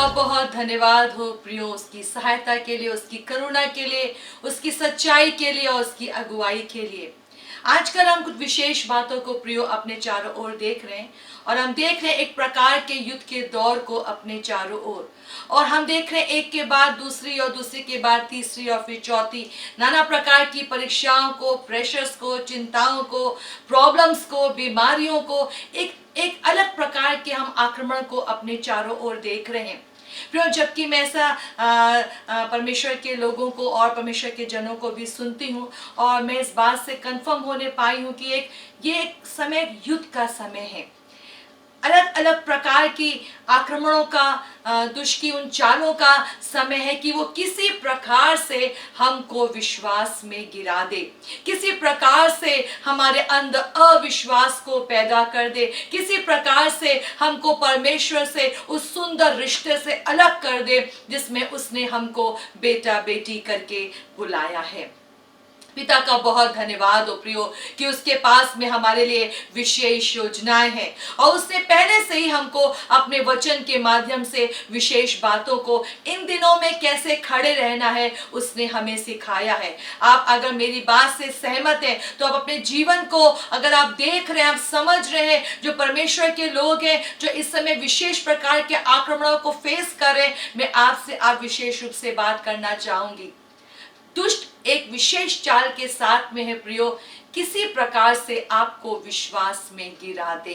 बहुत धन्यवाद हो प्रियो, उसकी सहायता के लिए, उसकी करुणा के लिए, उसकी सच्चाई के लिए और उसकी अगुवाई के लिए। आजकल हम कुछ विशेष बातों को प्रियो अपने चारों ओर देख रहे हैं, और हम देख रहे हैं एक प्रकार के युद्ध के दौर को अपने चारों ओर। और हम देख रहे हैं एक के बाद दूसरी और दूसरी के बाद तीसरी और फिर चौथी नाना प्रकार की परीक्षाओं को, प्रेशर्स को, चिंताओं को, प्रॉब्लम्स को, बीमारियों को, एक एक अलग प्रकार के हम आक्रमण को अपने चारों ओर देख रहे हैं। फिर जबकि मैं ऐसा परमेश्वर के लोगों को और परमेश्वर के जनों को भी सुनती हूँ, और मैं इस बात से कंफर्म होने पाई हूँ कि ये एक समय युद्ध का समय है। अलग अलग प्रकार की आक्रमणों का, दुष्ट की उन चालों का समय है कि वो किसी प्रकार से हमको विश्वास में गिरा दे, किसी प्रकार से हमारे अंदर अविश्वास को पैदा कर दे, किसी प्रकार से हमको परमेश्वर से उस सुंदर रिश्ते से अलग कर दे जिसमें उसने हमको बेटा बेटी करके बुलाया है। पिता का बहुत धन्यवाद हो प्रियो कि उसके पास में हमारे लिए विशेष योजनाएं हैं, और उसने पहले से ही हमको अपने वचन के माध्यम से विशेष बातों को इन दिनों में कैसे खड़े रहना है उसने हमें सिखाया है। आप अगर मेरी बात से सहमत हैं तो आप अपने जीवन को अगर आप देख रहे हैं, आप समझ रहे हैं, जो परमेश्वर के लोग हैं जो इस समय विशेष प्रकार के आक्रमणों को फेस कर रहे हैं, मैं आपसे आप विशेष रूप से बात करना चाहूंगी। दुष्ट एक विशेष चाल के साथ में है प्रियो, किसी प्रकार से आपको विश्वास में गिरा दे,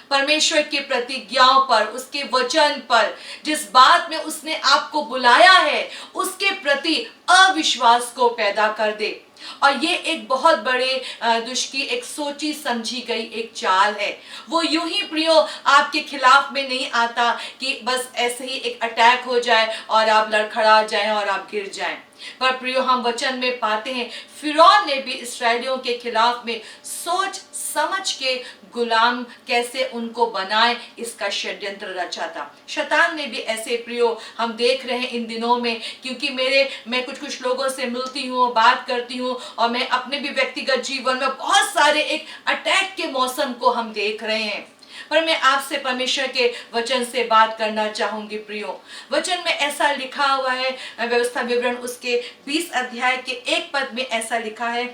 परमेश्वर की प्रतिज्ञाओं पर, उसके वचन पर, जिस बात में उसने आपको बुलाया है उसके प्रति अविश्वास को पैदा कर दे। और ये एक बहुत बड़े दुष्ट की एक सोची समझी गई एक चाल है। वो यूं ही प्रियो आपके खिलाफ में नहीं आता कि बस ऐसे ही एक अटैक हो जाए और आप लड़खड़ा जाएं और आप गिर जाएं। पर प्रियो हम वचन में पाते हैं फिरौन ने भी इस्राएलियों के खिलाफ में सोच समझ के गुलाम कैसे उनको बनाए इसका षड्यंत्र रचा था। शैतान ने भी ऐसे प्रियो हम देख रहे हैं इन दिनों में, क्योंकि मैं कुछ लोगों से मिलती हूँ, बात करती हूँ, और मैं अपने भी व्यक्तिगत जीवन में बहुत सारे एक अटैक के मौसम को हम देख रहे हैं। पर मैं आपसे परमेश्वर के वचन से बात करना चाहूंगी प्रियो। वचन में ऐसा लिखा हुआ है, व्यवस्था विवरण उसके 20 अध्याय के 1 पद में ऐसा लिखा है,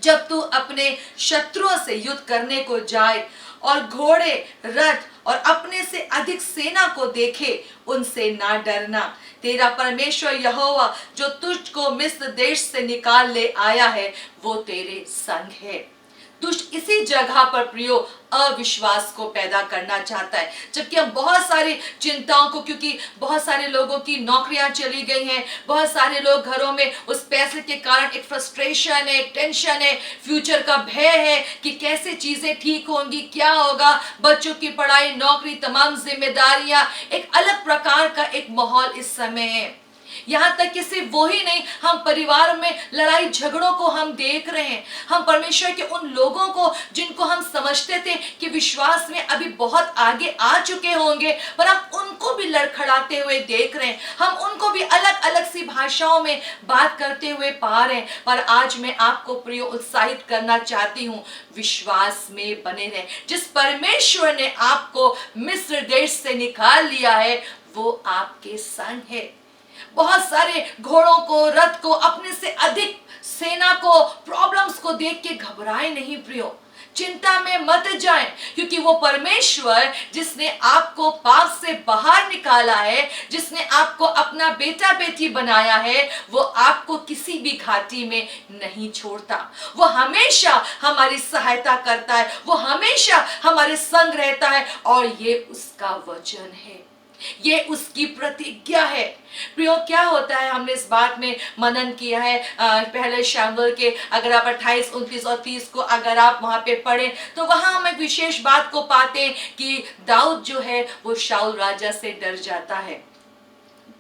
जब तू अपने शत्रुओं से युद्ध करने को जाए और घोड़े, रथ और अपने से अधिक सेना को देखे, उनसे ना डरना। तेरा परमेश्वर यहोवा जो तुझको मिस्र देश से निकाल ले आया है वो तेरे संग है। दुष्ट इसी जगह पर प्रियो अविश्वास को पैदा करना चाहता है, जबकि हम बहुत सारी चिंताओं को, क्योंकि बहुत सारे लोगों की नौकरियां चली गई हैं, बहुत सारे लोग घरों में उस पैसे के कारण एक फ्रस्ट्रेशन है, टेंशन है, फ्यूचर का भय है कि कैसे चीजें ठीक होंगी, क्या होगा, बच्चों की पढ़ाई, नौकरी, तमाम जिम्मेदारियां, एक अलग प्रकार का एक माहौल इस समय है। यहाँ तक कि सिर्फ वो ही नहीं, हम परिवार में लड़ाई झगड़ों को हम देख रहे हैं। हम परमेश्वर के उन लोगों को जिनको हम समझते थे कि विश्वास में अभी बहुत आगे आ चुके होंगे, पर हम उनको भी लड़खड़ाते हुए देख रहे हैं। हम उनको भी अलग अलग सी भाषाओं में बात करते हुए पा रहे हैं। पर आज मैं आपको प्रिय उत्साहित करना चाहती हूँ, विश्वास में बने रहें। जिस परमेश्वर ने आपको मिस्र देश से निकाल लिया है वो आपके संग है। बहुत सारे घोड़ों को, रथ को, अपने से अधिक सेना को, प्रॉब्लम्स को देख के घबराए नहीं प्रियो, चिंता में मत जाएं, क्योंकि वो परमेश्वर जिसने आपको पाप से बाहर निकाला है, जिसने आपको अपना बेटा बेटी बनाया है, वो आपको किसी भी घाटी में नहीं छोड़ता। वो हमेशा हमारी सहायता करता है, वो हमेशा हमारे संग रहता है, और ये उसका वचन है, ये उसकी प्रतिज्ञा है। प्रियो क्या होता है, हमने इस बात में मनन किया है पहले शमूएल के, अगर आप 28, 29 और 30 को अगर आप वहां पे पढ़ें तो वहां हम एक विशेष बात को पाते हैं कि दाऊद जो है वो शाऊल राजा से डर जाता है।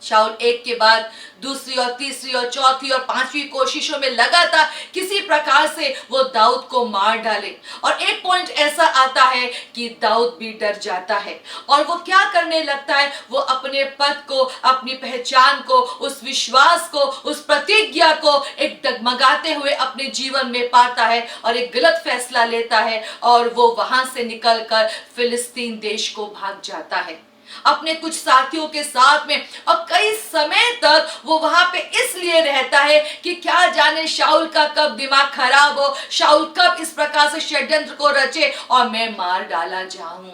शाऊल एक के बाद दूसरी और तीसरी और चौथी और पांचवी कोशिशों में लगातार किसी प्रकार से वो दाऊद को मार डाले, और एक पॉइंट ऐसा आता है कि दाऊद भी डर जाता है, और वो क्या करने लगता है, वो अपने पद को, अपनी पहचान को, उस विश्वास को, उस प्रतिज्ञा को एक डगमगाते हुए अपने जीवन में पाता है, और एक गलत फैसला लेता है, और वो वहां से निकलकर फिलिस्तीन देश को भाग जाता है। अपने कुछ साथियों के साथ में, और कई समय तक वो वहां पे इसलिए रहता है कि क्या जाने शाऊल का कब दिमाग खराब हो, शाऊल कब इस प्रकार से षड्यंत्र को रचे और मैं मार डाला जाऊं।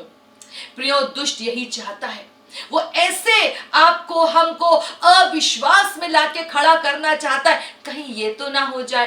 प्रियो, दुष्ट यही चाहता है, वो ऐसे आपको हमको अविश्वास में लाके खड़ा करना चाहता है। कहीं ये तो ना हो जाए,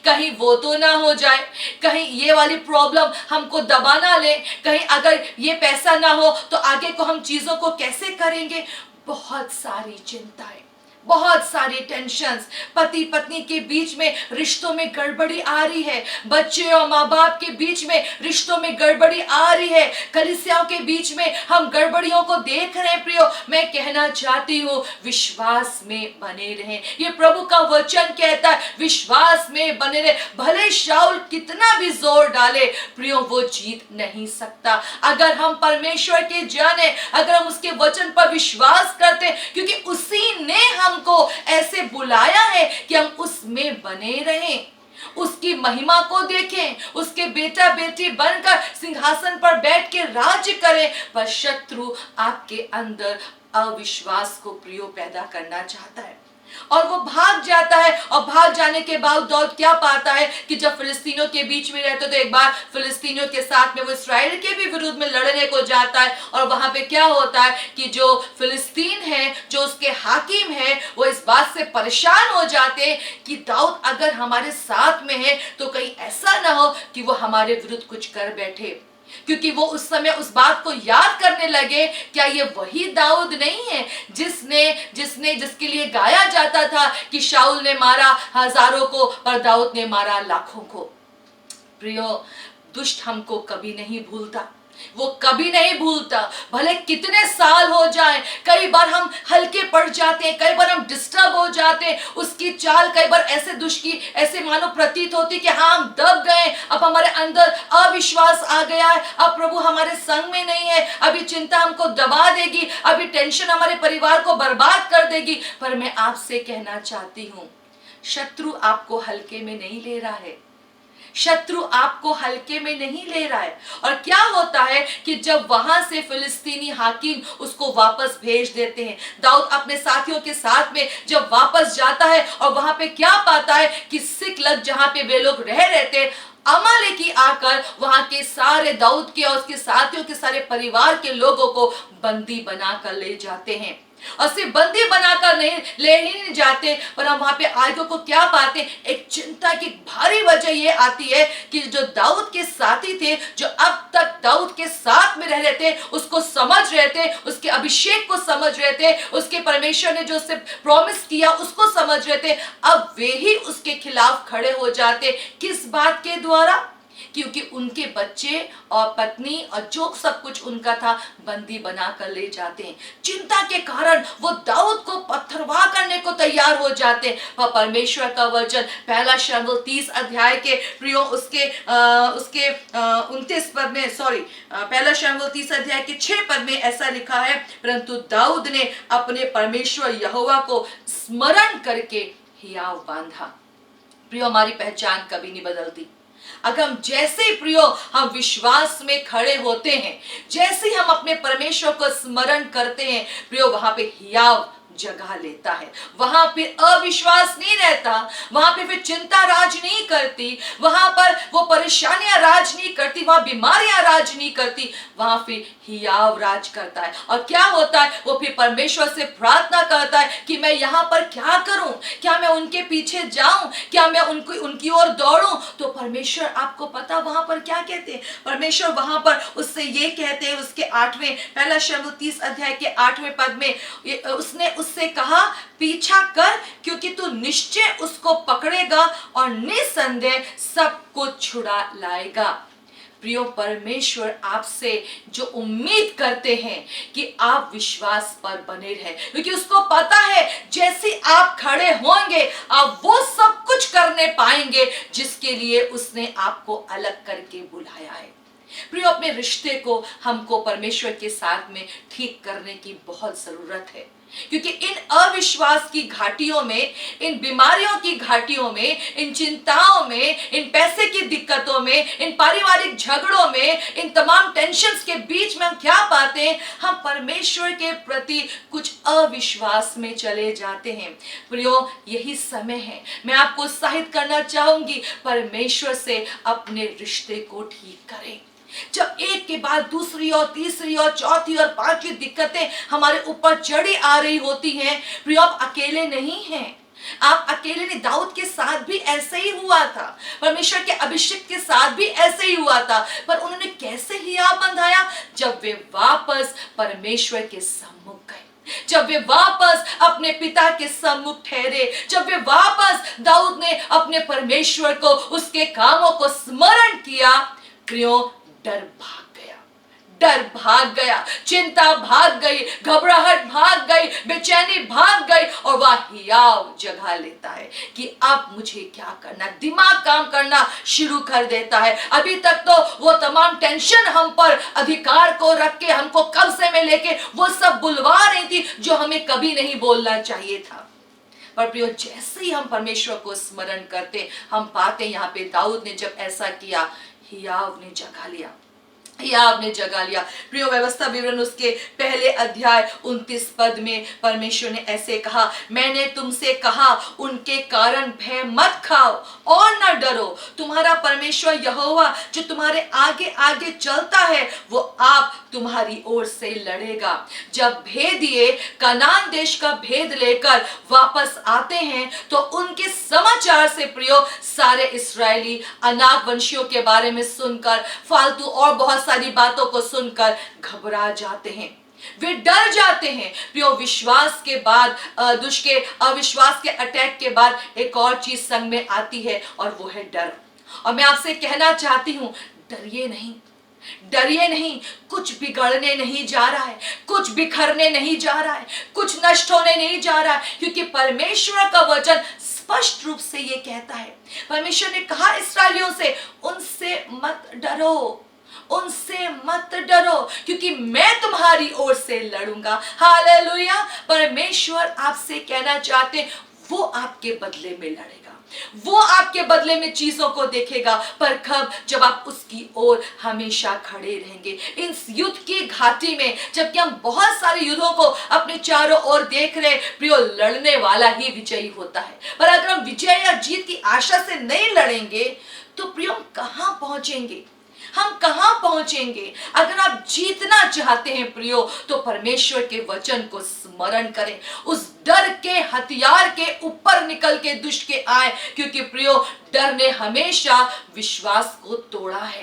कहीं वो तो ना हो जाए, कहीं ये वाली प्रॉब्लम हमको दबा ना ले, कहीं अगर ये पैसा ना हो तो आगे को हम चीजों को कैसे करेंगे। बहुत सारी चिंताएं, बहुत सारी टेंशन्स, पति पत्नी के बीच में रिश्तों में गड़बड़ी आ रही है, बच्चे और माँ बाप के बीच में रिश्तों में गड़बड़ी आ रही है, कलीसियाओं के बीच में हम गड़बड़ियों को देख रहे हैं। प्रियो, मैं कहना चाहती हूँ, विश्वास में बने रहें। ये प्रभु का वचन कहता है, विश्वास में बने रहे। भले शाऊल कितना भी जोर डाले, प्रियो, वो जीत नहीं सकता। अगर हम परमेश्वर के जाने, अगर हम उसके वचन पर विश्वास करते, क्योंकि उसी ने हमको ऐसे बुलाया है कि हम उसमें बने रहें, उसकी महिमा को देखें, उसके बेटा बेटी बनकर सिंहासन पर बैठ के राज्य करें। पर शत्रु आपके अंदर अविश्वास को प्रियो पैदा करना चाहता है, और वो भाग जाता है। और भाग जाने के बाद दाऊद क्या पाता है कि जब फिलिस्तीनियों के बीच में रहते तो एक बार फिलिस्तीनियों के साथ में वो इस्राएल के भी विरुद्ध में लड़ने को जाता है, और वहां पे क्या होता है कि जो फिलिस्तीन है, जो उसके हाकिम है, वो इस बात से परेशान हो जाते हैं कि दाऊद अगर हमारे साथ में है तो कहीं ऐसा ना हो कि वो हमारे विरुद्ध कुछ कर बैठे। क्योंकि वो उस समय उस बात को याद करने लगे, क्या ये वही दाऊद नहीं है जिसके लिए गाया जाता था कि शाऊल ने मारा हजारों को पर दाऊद ने मारा लाखों को। प्रियो, दुष्ट हमको कभी नहीं भूलता, वो कभी नहीं भूलता, भले कितने साल हो जाएं। कई बार हम हल्के पड़ जाते हैं, कई बार हम डिस्टर्ब हो जाते हैं, उसकी चाल कई बार ऐसे दुष्ट की ऐसे मानो प्रतीत होती कि हाँ हम दब गए, अब हमारे अंदर अविश्वास आ गया है, अब प्रभु हमारे संग में नहीं है, अभी चिंता हमको दबा देगी, अभी टेंशन हमारे परिवार को बर्बाद कर देगी। पर मैं आपसे कहना चाहती हूँ, शत्रु आपको हल्के में नहीं ले रहा है, शत्रु आपको हल्के में नहीं ले रहा है। और क्या होता है कि जब वहां से फिलिस्तीनी हाकिम उसको वापस भेज देते हैं, दाऊद अपने साथियों के साथ में जब वापस जाता है और वहां पे क्या पाता है कि सिकलग जहां पे वे लोग रह रहे थे, अमालेकी आकर वहां के सारे दाऊद के और उसके साथियों के सारे परिवार के लोगों को बंदी बनाकर ले जाते हैं। और सिर्फ बंदी बनाकर नहीं ले ही नहीं जाते, पर हम वहां पे आगे को क्या पाते, एक चिंता की भारी वजह ये आती है कि जो दाऊद के साथी थे, जो अब तक दाऊद के साथ में रह रहे थे, उसको समझ रहे थे, उसके अभिषेक को समझ रहे थे, उसके परमेश्वर ने जो उससे प्रॉमिस किया उसको समझ रहे थे, अब वे ही उसके खिलाफ खड़े हो जाते। किस बात के द्वारा? क्योंकि उनके बच्चे और पत्नी और जो सब कुछ उनका था बंदी बनाकर ले जाते हैं। चिंता के कारण वो दाऊद को पत्थरवाह करने को तैयार हो जाते हैं। पर परमेश्वर का वचन पहला शमूएल 30 अध्याय के प्रियो उसके 29 पद में पहला शमूएल 30 अध्याय के 6 पद में ऐसा लिखा है, परंतु दाऊद ने अपने परमेश्वर यहोवा को स्मरण करके हियाव बांधा। प्रियो, हमारी पहचान कभी नहीं बदलती। अगर हम जैसे ही प्रियो हम विश्वास में खड़े होते हैं, जैसे ही हम अपने परमेश्वर को स्मरण करते हैं, प्रियो वहां पे हियाव जगह लेता है, वहां फिर अविश्वास नहीं रहता, वहां पे फिर चिंता राज नहीं करती, वहां पर वो परेशानियां राज नहीं करती, वहां बीमारियां राज नहीं करती, वहां फिर हियाव राज करता है। और क्या होता है, वो फिर परमेश्वर से प्रार्थना करता है कि मैं यहाँ पर क्या करूं, क्या मैं उनके पीछे जाऊं, क्या मैं उनकी ओर दौड़ूं। तो परमेश्वर आपको पता वहां पर क्या कहते हैं, परमेश्वर वहां पर उससे ये कहते हैं, उसके 8वें पहला शमूएल 30 अध्याय के 8वें पद में उससे कहा, पीछा कर, क्योंकि तू निश्चय उसको पकड़ेगा और निसंदेह सब कुछ छुड़ा लाएगा। प्रियो, परमेश्वर आपसे जो उम्मीद करते हैं कि आप विश्वास पर बने रहें, क्योंकि उसको पता है जैसे आप खड़े होंगे आप वो सब कुछ करने पाएंगे जिसके लिए उसने आपको अलग करके बुलाया है। प्रियो, अपने रिश्ते को हमको परमेश्वर के साथ में ठीक करने की बहुत जरूरत है, क्योंकि इन अविश्वास की घाटियों में, इन बीमारियों की घाटियों में, इन चिंताओं में, इन पैसे की दिक्कतों में, इन पारिवारिक झगड़ों में, इन तमाम टेंशन्स के बीच में हम क्या पाते हैं? हम परमेश्वर के प्रति कुछ अविश्वास में चले जाते हैं। प्रियो, यही समय है, मैं आपको उत्साहित करना चाहूंगी, परमेश्वर से अपने रिश्ते को ठीक करें। जब एक के बाद दूसरी और तीसरी और चौथी और पांचवी दिक्कतें हमारे ऊपर चढ़ी आ रही होती हैं, प्रियो, आप अकेले नहीं हैं। आप अकेले नहीं, दाऊद के साथ भी ऐसे ही हुआ था, परमेश्वर के अभिषेक के साथ भी ऐसे ही हुआ था, पर उन्होंने कैसे हियाव बंधाया? जब वे वापस परमेश्वर के सम्मुख गए, जब वे वापस अपने पिता के सम्मुख ठहरे, जब वे वापस, दाऊद ने अपने परमेश्वर को, उसके कामों को स्मरण किया, प्रियो, डर भाग गया, डर भाग गया, चिंता भाग गई, घबराहट भाग गई, बेचैनी भाग गई, और वह हियाव जगह लेता है कि अब मुझे क्या करना। दिमाग काम करना शुरू कर देता है। अभी तक तो वो तमाम टेंशन हम पर अधिकार को रख के, हमको कब्जे में लेके वो सब बुलवा रही थी जो हमें कभी नहीं बोलना चाहिए था। पर प्रियो, जैसे ही हम परमेश्वर को स्मरण करते, हम पाते यहाँ पे दाऊद ने जब ऐसा किया, हियाव ने जगह लिया, हियाव ने जगह लिया। प्रियो, व्यवस्था विवरण उसके पहले अध्याय 29 पद में परमेश्वर ने ऐसे कहा, मैंने तुमसे कहा उनके कारण भय मत खाओ और न डरो। तुम्हारा परमेश्वर यहोवा जो तुम्हारे आगे आगे चलता है, वो आप तुम्हारी ओर से लड़ेगा। जब भेदिए कनान देश का भेद लेकर वापस आते हैं, तो उनके समाचार से प्रियो, सारे इस्राएली अनाक वंशियों के बारे में सुनकर, फालतू और बहुत सारी बातों को सुनकर घबरा जाते हैं, वे डर जाते हैं। प्रियो, विश्वास के बाद दुष्ट के अविश्वास के अटैक के बाद एक और चीज संग में आती है, और वो है डर। और मैं आपसे कहना चाहती हूं, डरिए नहीं, डरिए नहीं। कुछ बिगड़ने नहीं जा रहा है, कुछ बिखरने नहीं जा रहा है, कुछ नष्ट होने नहीं जा रहा है, क्योंकि परमेश्वर का वचन स्पष्ट रूप से ये कहता है। परमेश्वर ने कहा इस्राएलियों से, उनसे मत डरो, उनसे मत डरो, क्योंकि मैं तुम्हारी ओर से लड़ूंगा। हालेलुया। परमेश्वर आपसे कहना चाहते, वो आपके बदले में लड़ेगा, वो आपके बदले में चीजों को देखेगा। पर कब? जब आप उसकी ओर हमेशा खड़े रहेंगे। इस युद्ध की घाटी में, जबकि हम बहुत सारे युद्धों को अपने चारों ओर देख रहे, प्रियो, लड़ने वाला ही विजयी होता है। पर अगर हम विजय या जीत की आशा से नहीं लड़ेंगे, तो प्रियो, हम कहां पहुंचेंगे? हम कहां पहुंचेंगे? अगर आप जीतना चाहते हैं प्रियो, तो परमेश्वर के वचन को स्मरण करें, उस डर के हथियार के ऊपर निकल के दुष्ट के आए, क्योंकि प्रियो, डर ने हमेशा विश्वास को तोड़ा है।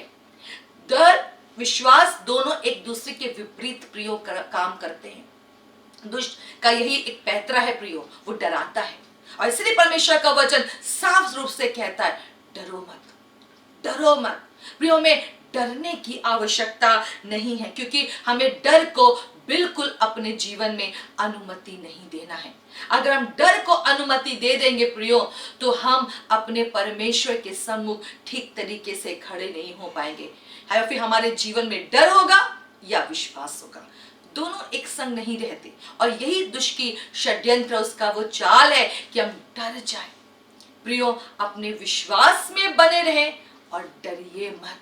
डर, विश्वास दोनों एक दूसरे के विपरीत प्रियो काम करते हैं। दुष्ट का यही एक पैतरा है प्रियो, वो डराता है, और इसलिए परमेश्वर का वचन साफ रूप से कहता है, डरो मत, डरो मत। प्रियो, में डरने की आवश्यकता नहीं है, क्योंकि हमें डर को बिल्कुल अपने जीवन में अनुमति नहीं देना है। अगर हम डर को अनुमति दे देंगे प्रियो, तो हम अपने परमेश्वर के सम्मुख ठीक तरीके से खड़े नहीं हो पाएंगे। या फिर हमारे जीवन में डर होगा या विश्वास होगा, दोनों एक संग नहीं रहते। और यही दुष्ट की षड्यंत्र, उसका वो चाल है कि हम डर जाएं। प्रियो, अपने विश्वास में बने रहें और डरिए मत,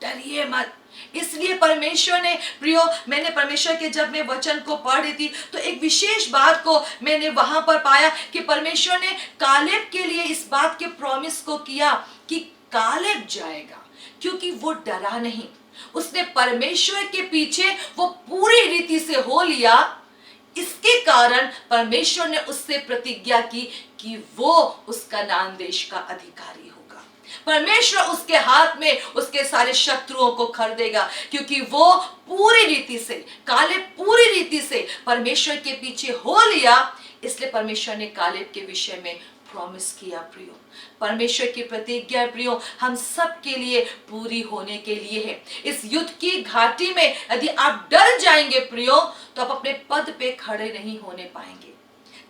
डरिए मत। इसलिए परमेश्वर ने, प्रियो, मैंने परमेश्वर के जब मैं वचन को पढ़ रही थी, तो एक विशेष बात को मैंने वहां पर पाया कि परमेश्वर ने कालेब के लिए इस बात के प्रॉमिस को किया कि कालेब जाएगा, क्योंकि वो डरा नहीं। उसने परमेश्वर के पीछे वो पूरी रीति से हो लिया। इसके कारण परमेश्वर ने उससे प्रतिज्ञा की कि वो उस कनान देश का अधिकारी होगा। परमेश्वर उसके हाथ में उसके सारे शत्रुओं को खर देगा, क्योंकि वो पूरी रीति से, कालेब पूरी रीति से परमेश्वर के पीछे हो लिया। इसलिए परमेश्वर ने कालेब के विषय में प्रॉमिस किया। प्रियो, परमेश्वर की प्रतिज्ञा प्रियो हम सब के लिए पूरी होने के लिए है। इस युद्ध की घाटी में यदि आप डर जाएंगे प्रियो, तो आप अपने पद पे खड़े नहीं होने पाएंगे।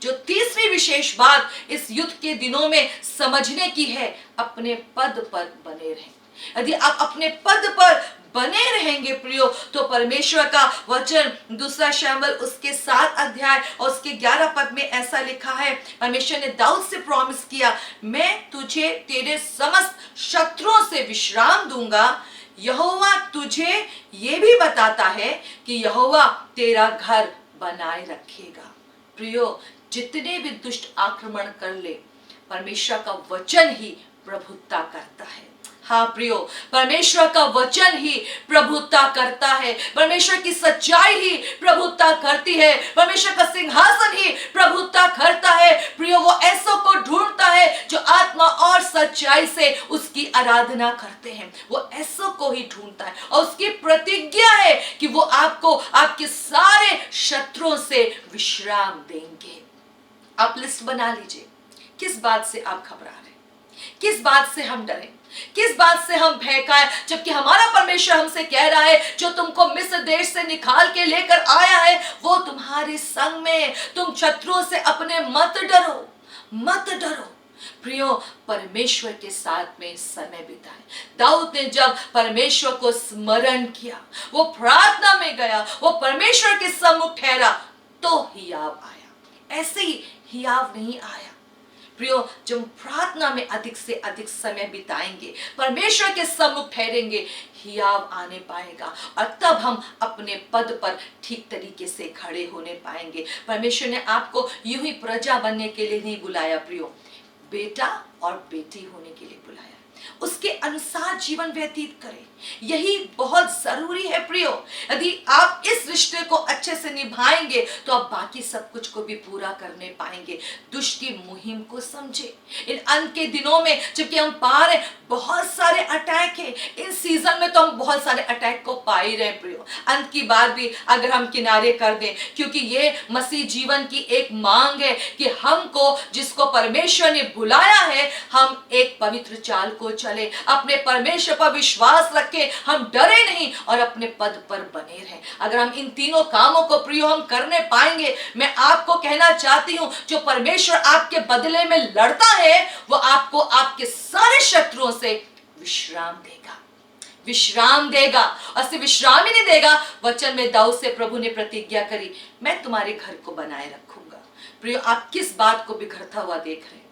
जो तीसरी विशेष बात इस युद्ध के दिनों में समझने की है, अपने पद पर बने रहें। यदि आप अपने पद पर बने रहेंगे प्रियो, तो परमेश्वर का वचन 2 शमूएल उसके 7 अध्याय और उसके 11 पद में ऐसा लिखा है, परमेश्वर ने दाऊद से प्रॉमिस किया, मैं तुझे तेरे समस्त शत्रुओं से विश्राम दूंगा। यहोवा तुझे ये भी बताता है कि यहोवा तेरा घर बनाए रखेगा। प्रियो, जितने भी दुष्ट आक्रमण कर ले, परमेश्वर का वचन ही प्रभुता करता है। हाँ प्रियो, परमेश्वर का वचन ही प्रभुता करता है, परमेश्वर की सच्चाई ही प्रभुता करती है, परमेश्वर का सिंहासन ही प्रभुता करता है। प्रियो, वो ऐसों को ढूंढता है जो आत्मा और सच्चाई से उसकी आराधना करते हैं, वो ऐसों को ही ढूंढता है। और उसकी प्रतिज्ञा है कि वो आपको आपके सारे शत्रुओं से विश्राम देंगे। आप लिस्ट बना लीजिए, किस बात से आप घबरा रहे, किस बात से हम डरे, किस बात से हम भयकाए, जबकि हमारा परमेश्वर हमसे कह रहा है, जो तुमको मिस्र देश से निकाल के लेकर आया है वो तुम्हारे संग में, तुम शत्रुओं से अपने मत डरो, मत डरो। प्रियो, परमेश्वर के साथ में समय बिताए। दाऊद ने जब परमेश्वर को स्मरण किया, वो प्रार्थना में गया, वो परमेश्वर के सम्मुख ठहरा, तो हियाव आया। ऐसे ही हियाव नहीं आया। प्रियो, जब प्रार्थना में अधिक से अधिक समय बिताएंगे, परमेश्वर के सम्मुख ठहरेंगे, हियाव आने पाएगा और तब हम अपने पद पर ठीक तरीके से खड़े होने पाएंगे। परमेश्वर ने आपको यूं ही प्रजा बनने के लिए नहीं बुलाया प्रियो, बेटा और बेटी होने के लिए बुलाया, उसके अनुसार जीवन व्यतीत करें, यही बहुत जरूरी है प्रियो। यदि आप इस रिश्ते को अच्छे से निभाएंगे तो आप बाकी सब कुछ को भी पूरा करने पाएंगे। दुष्ट की मुहिम को समझे। इन अंत के दिनों में जबकि हम पा रहे बहुत सारे अटैक है, इन सीजन में तो हम बहुत सारे अटैक को पा ही रहे प्रियो। अंत की बात भी अगर हम किनारे कर दें, क्योंकि ये मसीह जीवन की एक मांग है कि हमको, जिसको परमेश्वर ने बुलाया है, हम एक पवित्र चाल को चले, अपने परमेश्वर पर विश्वास रखें, हम डरे नहीं और अपने पद पर बने रहें। अगर हम इन तीनों कामों को प्रियो हम करने पाएंगे, मैं आपको कहना चाहती हूं, जो परमेश्वर आपके बदले में लड़ता है वो आपको आपके सारे शत्रुओं से विश्राम देगा, विश्राम देगा। और सिर्फ विश्राम ही नहीं देगा, वचन में दाऊद से प्रभु ने प्रतिज्ञा करी, मैं तुम्हारे घर को बनाए रखूंगा। प्रियो, आप किस बात को बिखरता हुआ देख रहे हैं,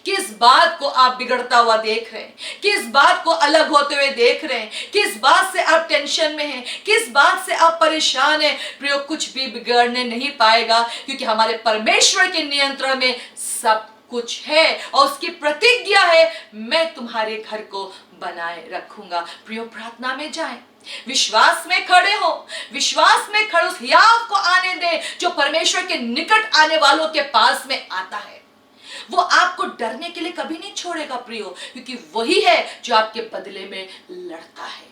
किस बात को आप बिगड़ता हुआ देख रहे हैं, किस बात को अलग होते हुए देख रहे हैं, किस बात से आप टेंशन में हैं, किस बात से आप परेशान हैं? प्रियो, कुछ भी बिगड़ने नहीं पाएगा, क्योंकि हमारे परमेश्वर के नियंत्रण में सब कुछ है और उसकी प्रतिज्ञा है, मैं तुम्हारे घर को बनाए रखूंगा। प्रियो, प्रार्थना में जाएं, विश्वास में खड़े हो, विश्वास में खड़े उस हियाव को आने दे जो परमेश्वर के निकट आने वालों के पास में आता है। वो आपको डरने के लिए कभी नहीं छोड़ेगा प्रियो, क्योंकि वही है जो आपके बदले में लड़ता है,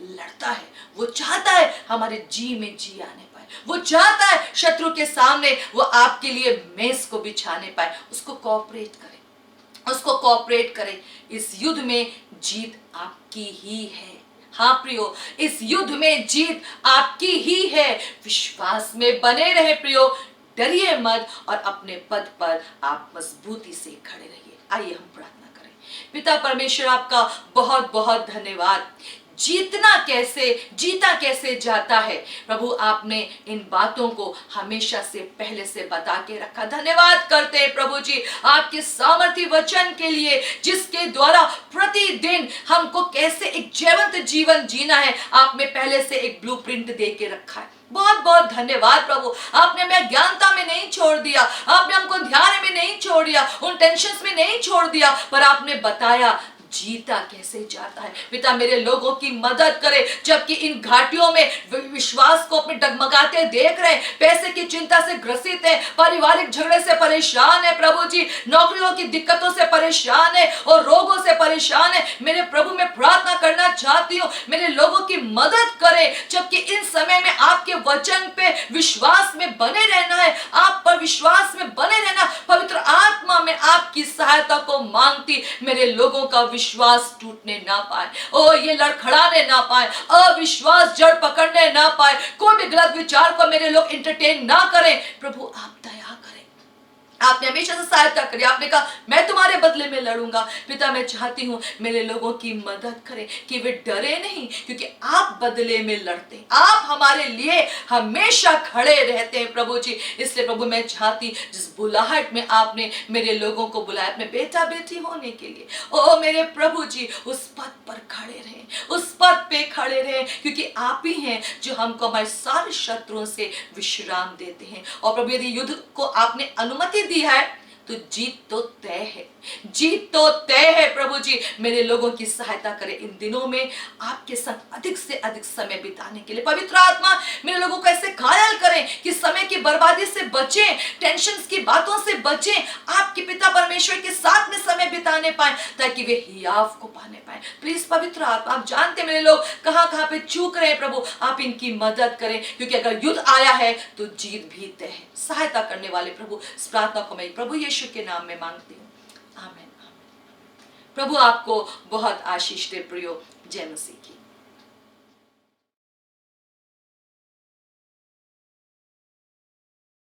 लड़ता है। वो चाहता है हमारे जी में जी आने पाए, वो चाहता है शत्रु के सामने वो आपके लिए मेज को बिछाने पाए। उसको कोऑपरेट करें, उसको कोऑपरेट करें। इस युद्ध में जीत आपकी ही है। हाँ प्रियो, इस युद्ध में जीत आपकी ही है। विश्वास में बने रहे प्रियो, डरिए मत और अपने पद पर आप मजबूती से खड़े रहिए। आइए हम प्रार्थना करें। पिता परमेश्वर, आपका बहुत बहुत धन्यवाद। जीता कैसे जाता है प्रभु, आपने इन बातों को हमेशा से पहले से बता के रखा। धन्यवाद करते हैं प्रभु जी आपके सामर्थी वचन के लिए, जिसके द्वारा प्रतिदिन हमको कैसे एक जीवंत जीवन जीना है आपने पहले से एक ब्लूप्रिंट दे के रखा है। बहुत बहुत धन्यवाद प्रभु, आपने हमें अज्ञानता में नहीं छोड़ दिया, आपने हमको ध्यान में नहीं छोड़ दिया, उन टेंशन्स में नहीं छोड़ दिया, पर आपने बताया जीता कैसे जाता है। पिता, मेरे लोगों की मदद करे, जबकि इन घाटियों में विश्वास को अपने डगमगाते देख रहे हैं, पैसे की चिंता से ग्रसित है, पारिवारिक झगड़े से परेशान है प्रभु जी, नौकरियों की दिक्कतों से परेशान है और रोगों से परेशान है। मेरे प्रभु, मैं प्रार्थना करना चाहती हूँ, मेरे लोगों की मदद करे, जबकि इन समय में आपके वचन पे विश्वास में बने रहना है, आप पर विश्वास में बने रहना। पवित्र आत्मा में आपकी सहायता को मांगती, मेरे लोगों का विश्वास टूटने ना पाए, ओ ये लड़खड़ाने ना पाए, अविश्वास जड़ पकड़ने ना पाए, कोई भी गलत विचार को मेरे लोग एंटरटेन ना करें। प्रभु, आप दया करें, आपने हमेशा से सहायता करी। आपने कहा मैं तुम्हारे बदले में लड़ूंगा। पिता मैं चाहती हूँ मेरे लोगों की मदद करें कि वे डरे नहीं, क्योंकि आप बदले में लड़ते हैं, आप हमारे लिए हमेशा खड़े रहते हैं प्रभु जी। इसलिए प्रभु मैं चाहती जिस बुलाहट में आपने मेरे लोगों को बुलाया अपने बेटा बेटी होने के लिए, ओ मेरे प्रभु जी उस पद पर खड़े रहें, उस पद पे खड़े रहें, क्योंकि आप ही हैं जो हमको हमारे सारे शत्रुओं से विश्राम देते हैं। और प्रभु यदि युद्ध को आपने अनुमति दी है तो जीत तो तय है, जीत तो तय है। प्रभु जी मेरे लोगों की सहायता करें इन दिनों में आपके साथ अधिक से अधिक समय बिताने के लिए। पवित्र आत्मा मेरे लोगों को ऐसे घायल करें कि समय की बर्बादी से बचें, टेंशन की बातों से बचें, आपके पिता परमेश्वर के साथ में समय बिताने पाए, ताकि वे हियाव को पाने पाए। प्लीज पवित्र आत्मा, आप जानते मेरे लोग कहां कहां पे चूक रहे हैं, प्रभु आप इनकी मदद करें, क्योंकि अगर युद्ध आया है तो जीत भी तय है। सहायता करने वाले प्रभु, इस प्रार्थना को मैं प्रभु यीशु के नाम में मांगती हूँ, आमीन। प्रभु आपको बहुत आशीष दे प्रियो। जय मसीह की।